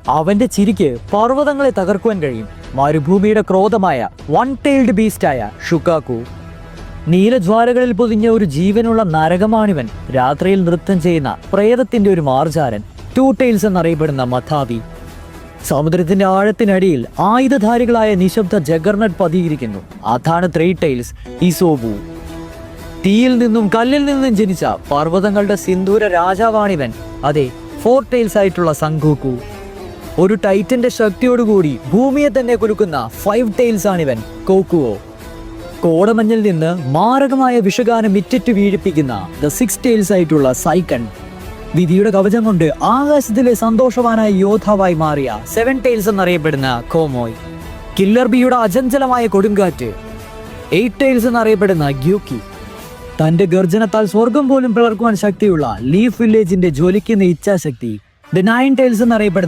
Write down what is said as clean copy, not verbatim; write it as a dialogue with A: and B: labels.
A: അവന്റെ ചിരിക്ക് പർവ്വതങ്ങളെ തകർക്കുവാൻ കഴിയും. മരുഭൂമിയുടെ ക്രോധമായ വൺ ടൈൽഡ് ബീസ്റ്റായ ഷുക്കാക്കു. നീലജ്വാലകളിൽ പൊതിഞ്ഞ ഒരു ജീവനുള്ള നരകമാണിവൻ. രാത്രിയിൽ നൃത്തം ചെയ്യുന്ന പ്രേതത്തിന്റെ ഒരു മാർജാരൻ, ടു ടൈൽസ് എന്നറിയപ്പെടുന്ന മഥാവി. സമുദ്രത്തിന്റെ ആഴത്തിനടിയിൽ ആയുധധാരികളായ നിശബ്ദ ജഗർനട്ട് പതിയിരിക്കുന്നു. അതാണ് ത്രീ ടൈൽസ് ഇസോബു. തീയിൽ നിന്നും കല്ലിൽ നിന്നും ജനിച്ച പർവ്വതങ്ങളുടെ സിന്ദൂര രാജാവാണിവൻ. അതെ, ഫോർ ടൈൽസ് ആയിട്ടുള്ള സങ്കോക്കു. ഒരു ടൈറ്റന്റെ ശക്തിയോടുകൂടി ഭൂമിയെ തന്നെ കുലുക്കുന്ന ഫൈവ് ടൈൽസ് ആണിവൻ, കോക്കുവോ. കോടമഞ്ഞിൽ നിന്ന് മാരകമായ വിഷഗാനം ഇറ്റിറ്റ് വീഴിപ്പിക്കുന്ന ദ സിക്സ് ടൈൽസ് ആയിട്ടുള്ള സൈക്കൺ. വിധിയുടെ കവചം കൊണ്ട് ആകാശത്തിലെ സന്തോഷവാനായ യോദ്ധാവായി മാറിയ സെവൻ ടൈൽസ് എന്നറിയപ്പെടുന്ന കോമോയ്. കില്ലർ ബിയുടെ അചഞ്ചലമായ കൊടുങ്കാറ്റ്, എയ്റ്റ് ടൈൽസ് എന്നറിയപ്പെടുന്ന ഗ്യൂക്കി. തന്റെ ഗർജനത്താൽ സ്വർഗം പോലും പിളർക്കുവാൻ ശക്തിയുള്ള ലീഫ് വില്ലേജിന്റെ ജ്വലിക്കുന്ന ഇച്ഛാശക്തി, ദ നയൻ ടൈൽസ് എന്നറിയപ്പെടുന്ന